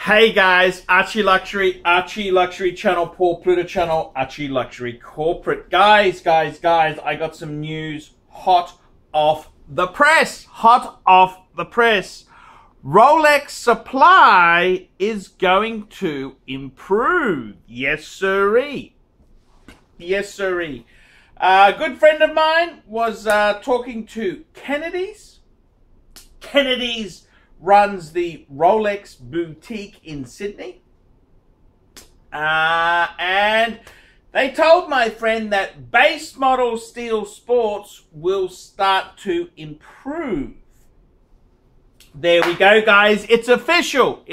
Hey guys, ArchieLuxury channel, Paul Pluto channel, ArchieLuxury corporate. Guys, I got some news hot off the press. Rolex supply is going to improve. Yes, sirree. A good friend of mine was talking to Kennedy's. Kennedy's runs the Rolex boutique in Sydney. And they told my friend that base model steel sports will start to improve. There we go, guys. It's official.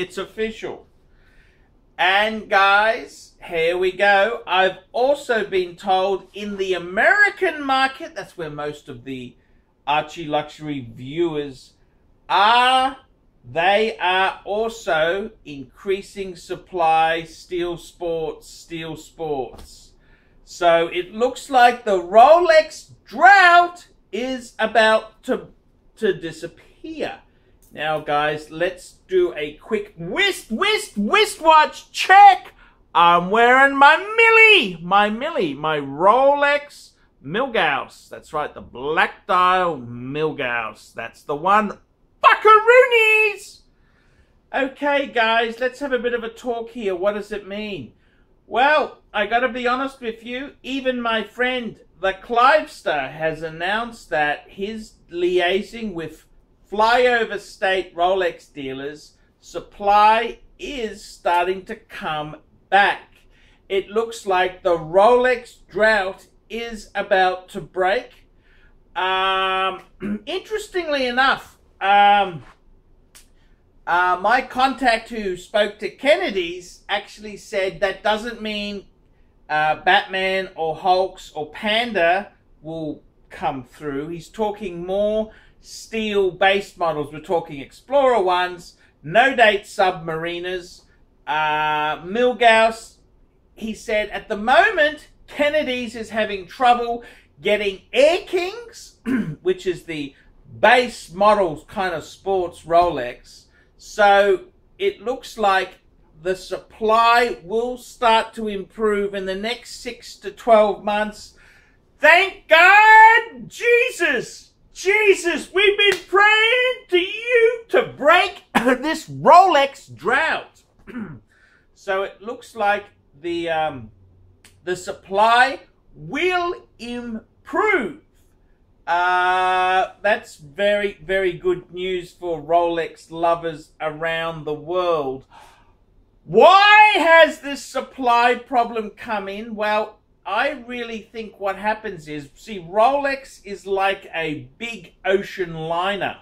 And guys, here we go. I've also been told in the American market, that's where most of the ArchieLuxury viewers are, they are also increasing supply, steel sports. So it looks like the Rolex drought is about to disappear. Now, guys, let's do a quick wristwatch check. I'm wearing my Rolex Milgauss. That's right, the black dial Milgauss. That's the one. Buckaroonies! Okay, guys, let's have a bit of a talk here. What does it mean? Well, I gotta be honest with you, even my friend, the Clivester, has announced that he's liaising with flyover state Rolex dealers. Supply is starting to come back. It looks like the Rolex drought is about to break. Interestingly enough, my contact who spoke to Kennedy's actually said that doesn't mean Batman or Hulks or Panda will come through. He's talking more steel base models. We're talking Explorer 1s, no-date Submariners, Milgauss. He said at the moment, Kennedy's is having trouble getting Air Kings, which is the base models kind of sports Rolex. So it looks like the supply will start to improve in the next 6 to 12 months. Thank God! Jesus, we've been praying to you to break this Rolex drought. So it looks like the supply will improve. That's very good news for Rolex lovers around the world. Why has this supply problem come in? Well, I really think what happens is, see, Rolex is like a big ocean liner.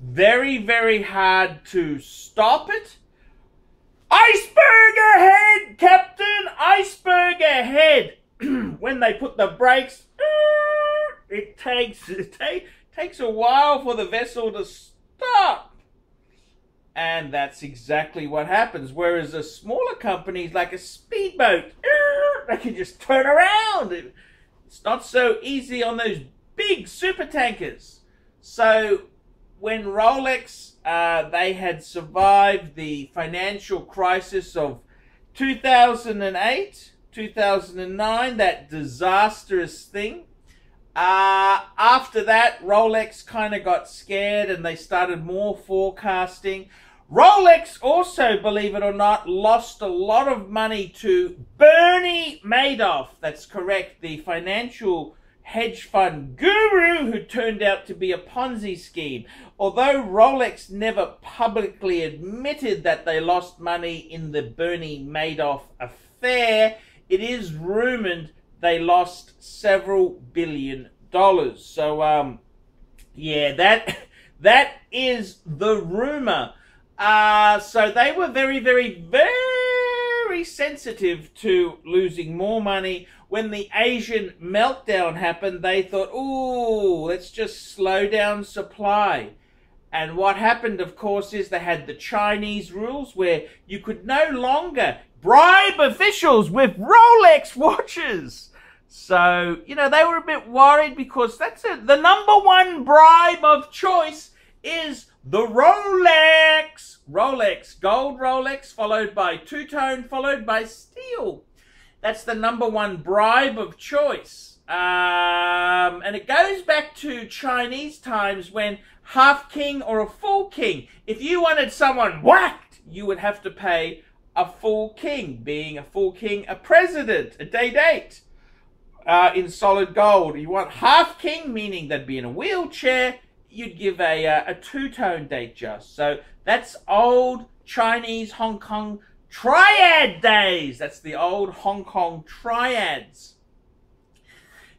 Very hard to stop it. Iceberg ahead, Captain! Iceberg ahead! When they put the brakes, it takes a while for the vessel to stop. And that's exactly what happens. Whereas a smaller company, like a speedboat, they can just turn around. It's not so easy on those big super tankers. So when Rolex, they had survived the financial crisis of 2008, 2009, that disastrous thing. After that, Rolex kind of got scared and they started more forecasting. Rolex also, believe it or not, lost a lot of money to Bernie Madoff. That's correct, the financial hedge fund guru who turned out to be a Ponzi scheme. Although Rolex never publicly admitted that they lost money in the Bernie Madoff affair, it is rumored they lost several $1 billion. So, yeah, that is the rumor. So they were very sensitive to losing more money. When the Asian meltdown happened, they thought, ooh, let's just slow down supply. And what happened, of course, is they had the Chinese rules where you could no longer bribe officials with Rolex watches. So, you know, they were a bit worried because that's the number one bribe of choice is the Rolex. Rolex, gold Rolex, followed by two-tone, followed by steel. That's the #1 bribe of choice. And it goes back to Chinese times when half king or a full king. If you wanted someone whacked, you would have to pay a full king. Being a full king, a president, a day-date. In solid gold. You want half king, meaning they'd be in a wheelchair, you'd give a two-tone date just. So that's old Chinese Hong Kong triad days. That's the old Hong Kong triads.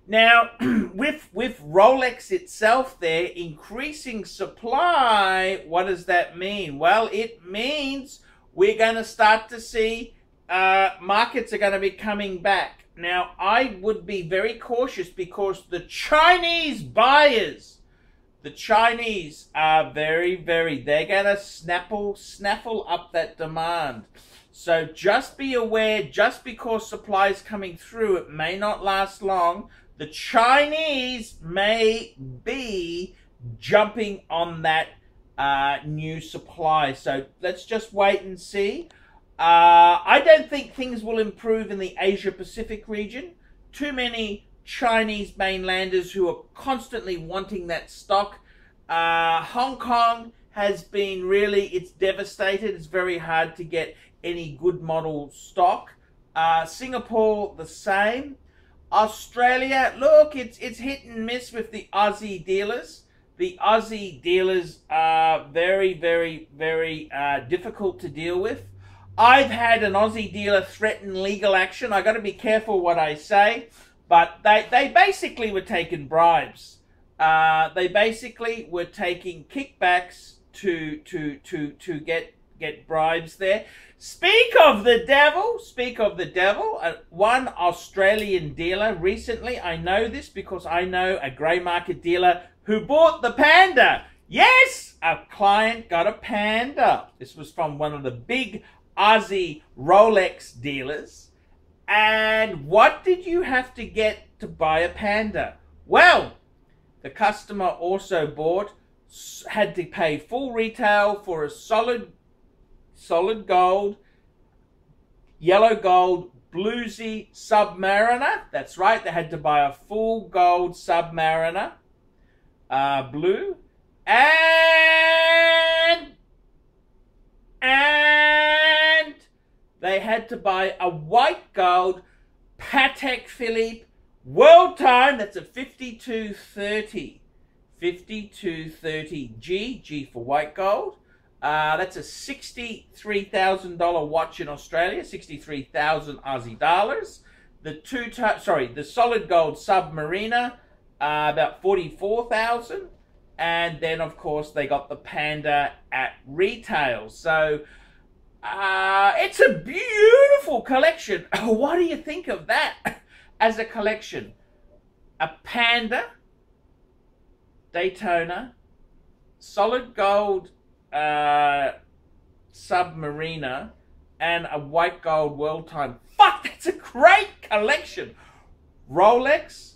Now, with Rolex itself there, increasing supply, what does that mean? Well, it means we're going to start to see markets are going to be coming back. Now, I would be very cautious because the Chinese buyers, the Chinese are they're going to snaffle up that demand. So just be aware, just because supply is coming through, it may not last long. The Chinese may be jumping on that new supply. So let's just wait and see. I don't think things will improve in the Asia-Pacific region. Too many Chinese mainlanders who are constantly wanting that stock. Hong Kong has been it's devastated. It's very hard to get any good model stock. Singapore, the same. Australia, look, it's hit and miss with the Aussie dealers. The Aussie dealers are very difficult to deal with. I've had an Aussie dealer threaten legal action. I got to be careful what I say, but they basically were taking bribes. They basically were taking kickbacks to get bribes there. Speak of the devil, one Australian dealer recently, I know this because I know a grey market dealer who bought the Panda. Yes, a client got a Panda. This was from one of the big Aussie Rolex dealers. And what did you have to get to buy a Panda? Well, the customer also had to pay full retail for a solid gold, yellow gold, bluesy Submariner. That's right, they had to buy a full gold Submariner, blue, and they had to buy a white gold Patek Philippe world time. That's a 5230. 5230 G for white gold. That's a $63,000 watch in Australia, 63,000 Aussie dollars. The solid gold Submariner, about 44,000. And then, of course, they got the Panda at retail. So, it's a beautiful collection. What do you think of that as a collection? A Panda, Daytona, solid gold Submariner, and a white gold world time. Fuck, that's a great collection. Rolex,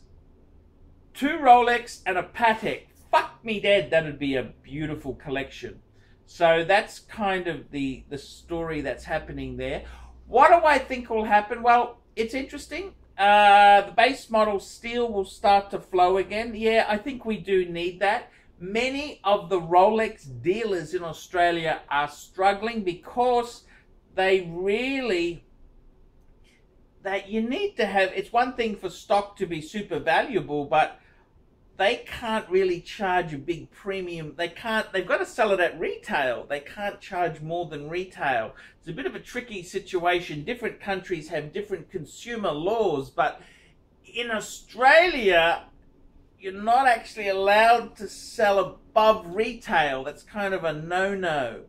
2 Rolex, and a Patek. Fuck me dead, that'd be a beautiful collection. So that's kind of the story that's happening there. What do I think will happen? Well, it's interesting. The base model steel will start to flow again. Yeah, I think we do need that. Many of the Rolex dealers in Australia are struggling because you need to have, it's one thing for stock to be super valuable, but they can't really charge a big premium. They've got to sell it at retail. They can't charge more than retail. It's a bit of a tricky situation. Different countries have different consumer laws, but in Australia, you're not actually allowed to sell above retail. That's kind of a no-no.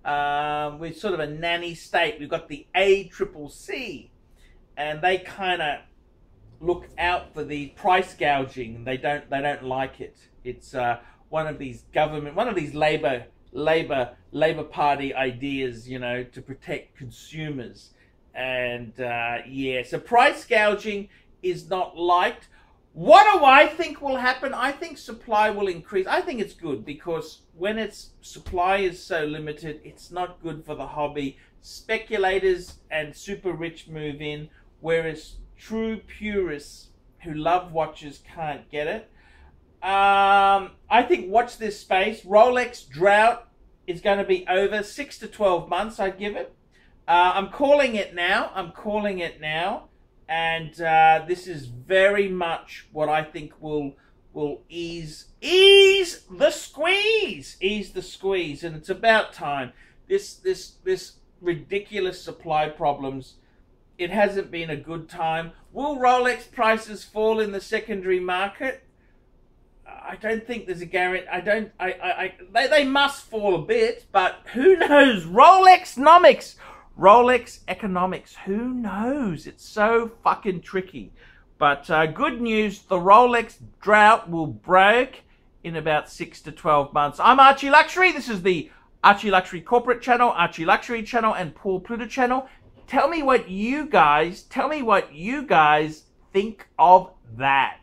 We're sort of a nanny state. We've got the ACCC, and they kind of look out for the price gouging. They don't like it. It's one of these Labor Party ideas, you know, to protect consumers. And yeah, so price gouging is not liked. What do I think will happen? I think supply will increase. I think it's good because when its supply is so limited, it's not good for the hobby. Speculators and super rich move in, whereas true purists who love watches can't get it. I think watch this space. Rolex drought is going to be over 6 to 12 months, I'd give it. I'm calling it now. And this is very much what I think will ease the squeeze. And it's about time. This ridiculous supply problems, it hasn't been a good time. Will Rolex prices fall in the secondary market? I don't think there's a guarantee. They must fall a bit, but who knows? Rolex economics, who knows? It's so fucking tricky. But good news, the Rolex drought will break in about 6 to 12 months. I'm Archie Luxury. This is the Archie Luxury corporate channel, Archie Luxury channel, and Paul Pluta channel. Tell me what you guys think of that.